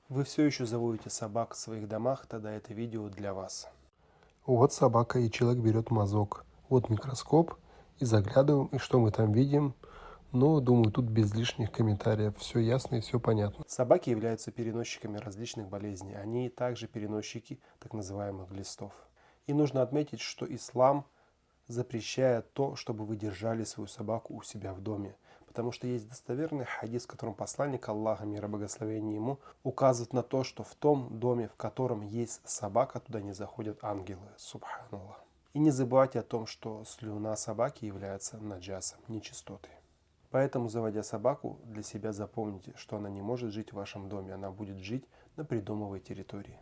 Вы все еще заводите собак в своих домах, тогда это видео для вас. Вот собака, и человек берет мазок. Вот микроскоп, и заглядываем, и что мы там видим. Но, думаю, тут без лишних комментариев. Все ясно и все понятно. Собаки являются переносчиками различных болезней. Они также переносчики так называемых глистов. И нужно отметить, что ислам запрещает то, чтобы вы держали свою собаку у себя в доме. Потому что есть достоверный хадис, в котором посланник Аллаха, мир и благословение ему, указывает на то, что в том доме, в котором есть собака, туда не заходят ангелы. Субханаллах. И не забывайте о том, что слюна собаки является наджасом, нечистотой. Поэтому, заводя собаку, для себя запомните, что она не может жить в вашем доме, она будет жить на придомовой территории.